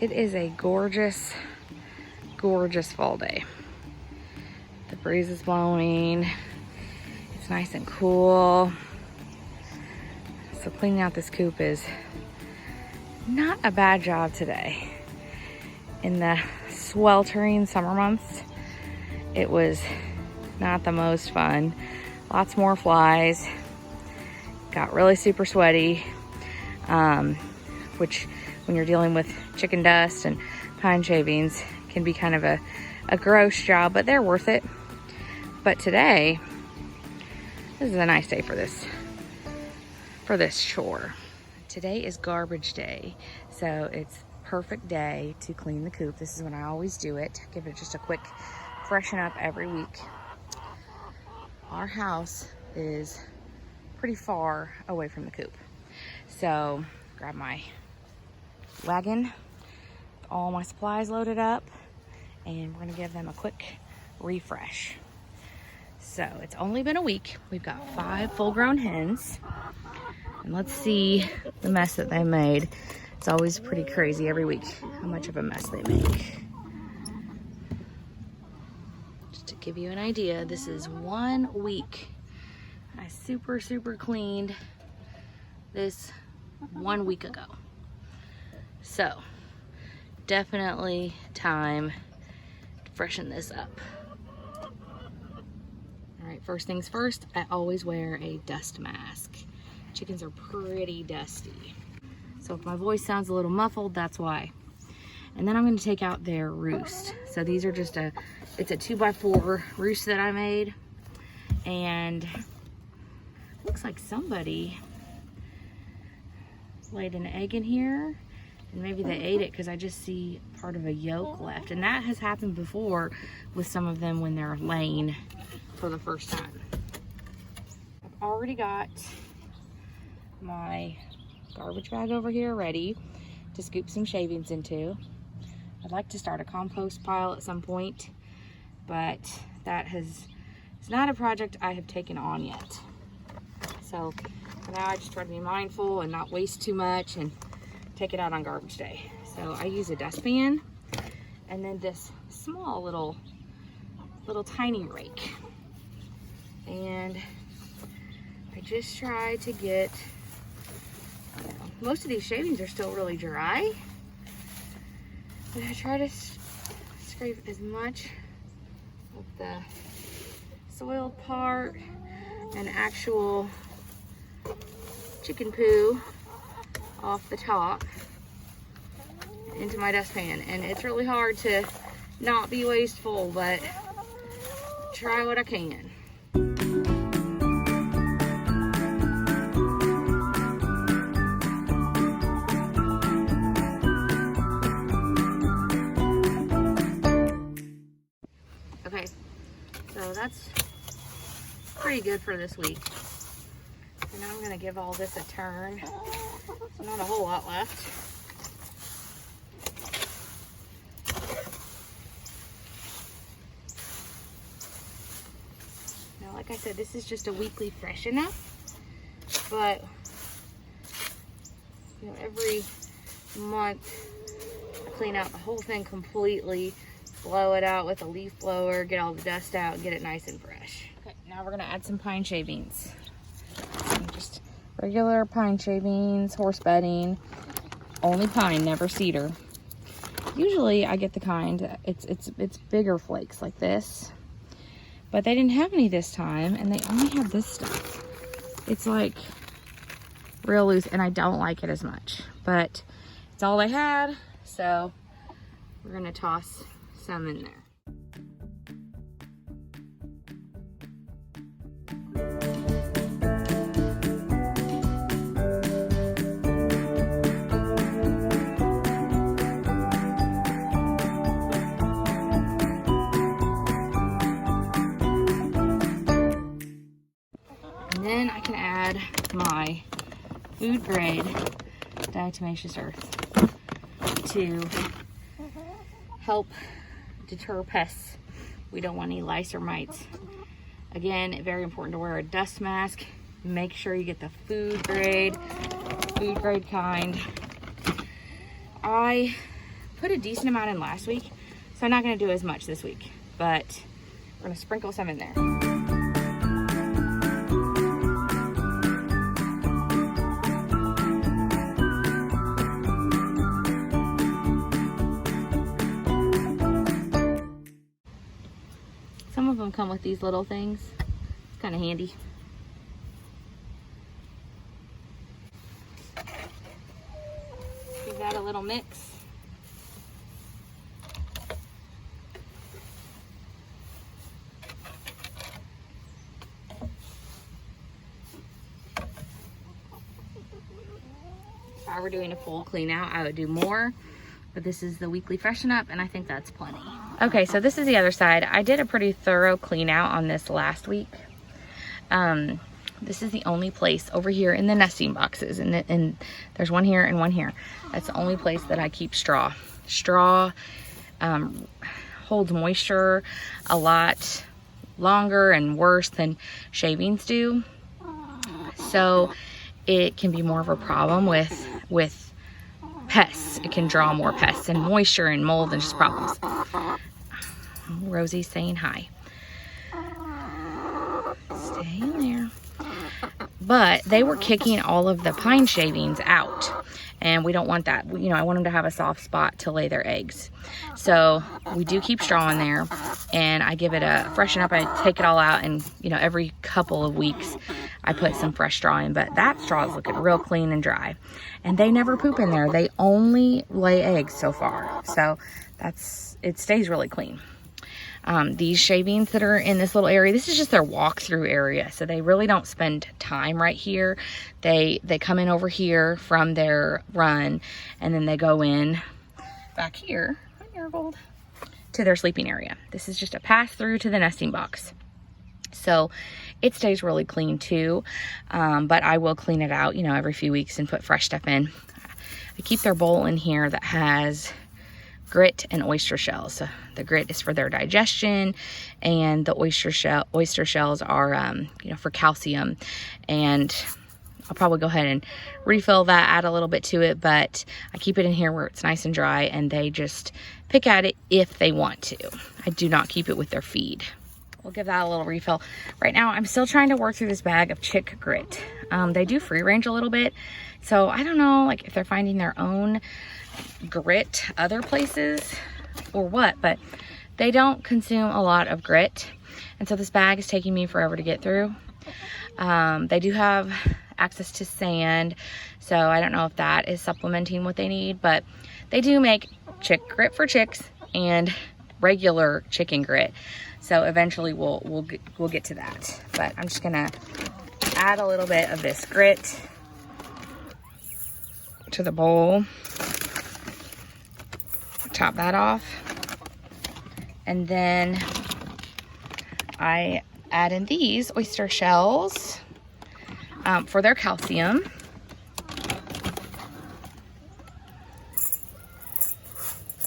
It is a gorgeous, gorgeous fall day. The breeze is blowing. It's nice and cool. So cleaning out this coop is not a bad job today. In the sweltering summer months, it was not the most fun. Lots more flies. Got really super sweaty, which when you're dealing with chicken dust and pine shavings can be kind of a gross job, but they're worth it. But today, this is a nice day for this chore. Today is garbage day, so it's perfect day to clean the coop. This is when I always do it. Give it just a quick freshen up every week. Our house is pretty far away from the coop, so grab my wagon, all my supplies loaded up, and we're gonna give them a quick refresh. So it's only been a week. We've got 5 full-grown hens, and let's see the mess that they made. It's always pretty crazy every week how much of a mess they make. Just to give you an idea, this is 1 week. I super cleaned this 1 week ago. So definitely time to freshen this up. All right, first things first, I always wear a dust mask. Chickens are pretty dusty. So if my voice sounds a little muffled, that's why. And then I'm gonna take out their roost. So these are just it's a 2x4 roost that I made. And looks like somebody laid an egg in here, and maybe they ate it because I just see part of a yolk left. And that has happened before with some of them when they're laying for the first time. I've already got my garbage bag over here ready to scoop some shavings into. I'd like to start a compost pile at some point, but it's not a project I have taken on yet. So for now I just try to be mindful and not waste too much and take it out on garbage day. So I use a dustpan and then this small little tiny rake. And I just try to get, most of these shavings are still really dry, but I try to scrape as much of the soiled part and actual chicken poo off the top into my dustpan. And it's really hard to not be wasteful, but try what I can. Okay, so that's pretty good for this week. So now I'm gonna give all this a turn. So not a whole lot left. Now, like I said, this is just a weekly freshen up, but every month I clean out the whole thing completely, blow it out with a leaf blower, get all the dust out, and get it nice and fresh. Okay, now we're gonna add some pine shavings. Just regular pine shavings, horse bedding, only pine, never cedar. Usually I get the kind, it's bigger flakes like this, but they didn't have any this time, and they only have this stuff. It's like real loose, and I don't like it as much, but it's all they had, so we're gonna toss some in there. And then I can add my food grade Diatomaceous Earth to help deter pests. We don't want any lice or mites. Again, very important to wear a dust mask. Make sure you get the food grade kind. I put a decent amount in last week, so I'm not gonna do as much this week, but we're gonna sprinkle some in there. Some of them come with these little things. It's kind of handy. Give that a little mix. If I were doing a full clean out, I would do more, but this is the weekly freshen up, and I think that's plenty. Okay, so this is the other side. I did a pretty thorough clean out on this last week. This is the only place over here in the nesting boxes, and there's one here and one here. That's the only place that I keep straw. Straw holds moisture a lot longer and worse than shavings do, so it can be more of a problem with pests. It can draw more pests and moisture and mold and just problems. Rosie's saying hi. Stay in there. But they were kicking all of the pine shavings out, and we don't want that. You know, I want them to have a soft spot to lay their eggs. So we do keep straw in there, and I give it a freshen up. I take it all out, and you know, every couple of weeks I put some fresh straw in. But that straw is looking real clean and dry, and they never poop in there. They only lay eggs so far, so it stays really clean. These shavings that are in this little area, this is just their walk-through area, so they really don't spend time right here. They come in over here from their run, and then they go in back here to their sleeping area. This is just a pass through to the nesting box, so it stays really clean too. But I will clean it out, you know, every few weeks and put fresh stuff in. I keep their bowl in here that has grit and oyster shells. So the grit is for their digestion, and the oyster shells are you know, for calcium. And I'll probably go ahead and refill that, add a little bit to it, but I keep it in here where it's nice and dry, and they just pick at it if they want to. I do not keep it with their feed. We'll give that a little refill. Right now I'm still trying to work through this bag of chick grit. They do free range a little bit, so I don't know like if they're finding their own grit other places or what, but they don't consume a lot of grit, and so this bag is taking me forever to get through. They do have access to sand, so I don't know if that is supplementing what they need, but they do make chick grit for chicks and regular chicken grit, so eventually we'll get to that. But I'm just gonna add a little bit of this grit to the bowl, top that off, and then I add in these oyster shells for their calcium.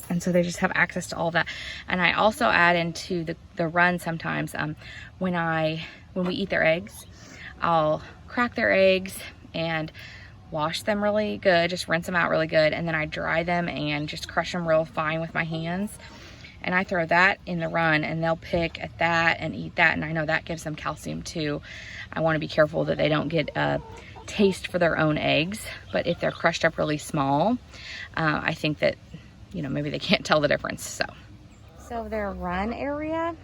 And so they just have access to all that. And I also add into the run sometimes when we eat their eggs, I'll crack their eggs and wash them really good, just rinse them out really good, and then I dry them and just crush them real fine with my hands, and I throw that in the run, and they'll pick at that and eat that, and I know that gives them calcium too. I want to be careful that they don't get a taste for their own eggs, but if they're crushed up really small, I think that, you know, maybe they can't tell the difference. So their run area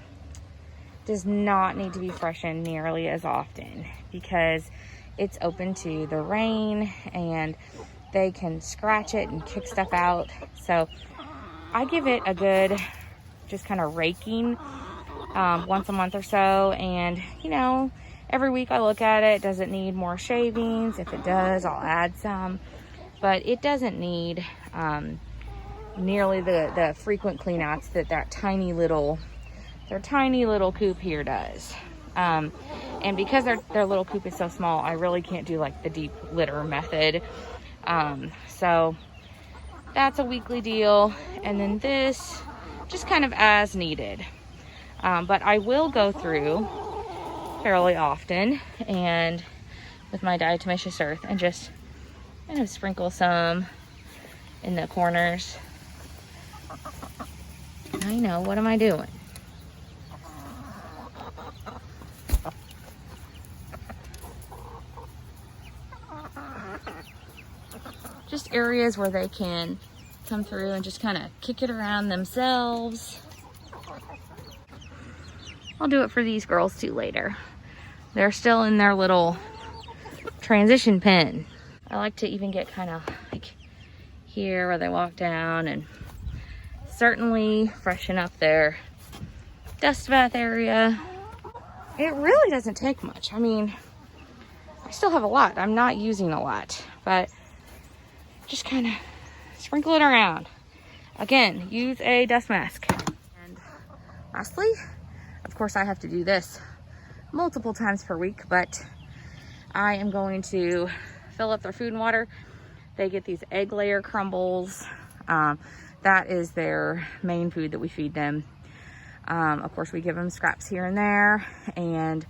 does not need to be freshened nearly as often because it's open to the rain and they can scratch it and kick stuff out. So I give it a good just kind of raking once a month or so, and you know, every week I look at it. Does it need more shavings? If it does, I'll add some, but it doesn't need nearly the frequent clean outs that their tiny little coop here does. And because their little coop is so small, I really can't do like the deep litter method. So that's a weekly deal. And then this just kind of as needed. But I will go through fairly often and with my Diatomaceous Earth and just kind of sprinkle some in the corners I know, what am I doing? Just areas where they can come through and just kind of kick it around themselves. I'll do it for these girls too later. They're still in their little transition pen. I like to even get kind of like here where they walk down and certainly freshen up their dust bath area. It really doesn't take much. I mean, I still have a lot. I'm not using a lot, but just kind of sprinkle it around. Again, use a dust mask. And lastly, of course, I have to do this multiple times per week, but I am going to fill up their food and water. They get these egg layer crumbles. That is their main food that we feed them. Of course, we give them scraps here and there, and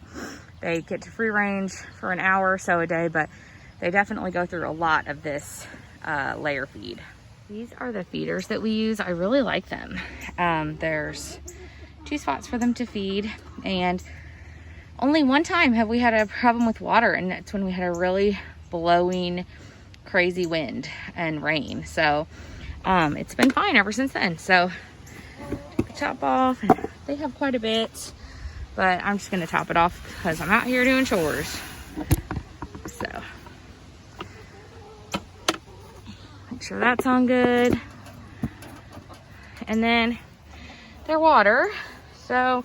they get to free range for an hour or so a day, but they definitely go through a lot of this layer feed. These are the feeders that we use. I really like them. There's 2 spots for them to feed, and only one time have we had a problem with water, and that's when we had a really blowing crazy wind and rain. So it's been fine ever since then. So take the top off, and they have quite a bit, but I'm just gonna top it off because I'm out here doing chores. So make sure that's on good. And then their water. So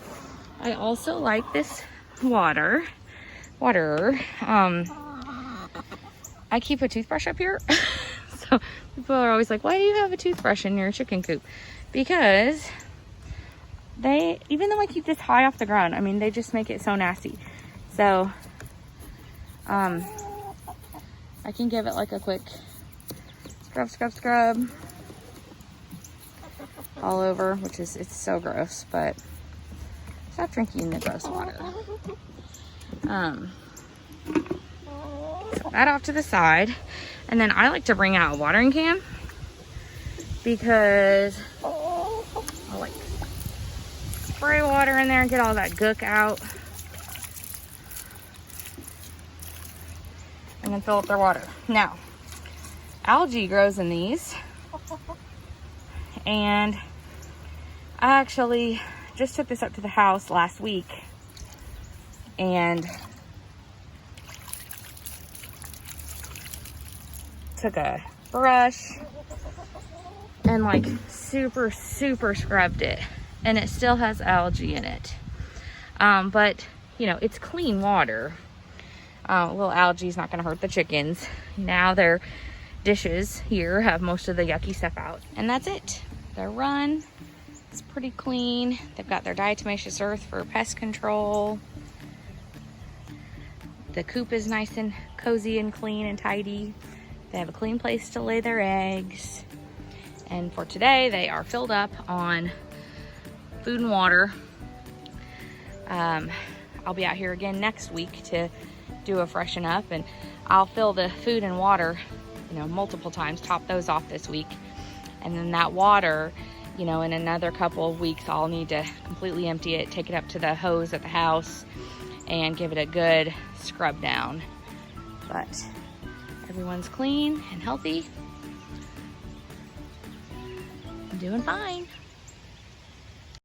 I also like this water. I keep a toothbrush up here. So people are always like, why do you have a toothbrush in your chicken coop? Because they, even though I keep this high off the ground, I mean, they just make it so nasty. So I can give it like a quick scrub all over, which is, it's so gross, but stop drinking the gross water. So that off to the side. And then I like to bring out a watering can because I like spray water in there and get all that gook out. And then fill up their water. Now, algae grows in these. And I actually just took this up to the house last week and took a brush and like super scrubbed it, and it still has algae in it. But you know, it's clean water. A little algae is not going to hurt the chickens. Now their dishes here have most of the yucky stuff out, and that's it. Their run is pretty clean. They've got their Diatomaceous Earth for pest control. The coop is nice and cozy and clean and tidy. They have a clean place to lay their eggs. And for today, they are filled up on food and water. I'll be out here again next week to do a freshen up, and I'll fill the food and water, you know, multiple times, top those off this week. And then that water, you know, in another couple of weeks, I'll need to completely empty it, take it up to the hose at the house, and give it a good scrub down. But everyone's clean and healthy. I'm doing fine.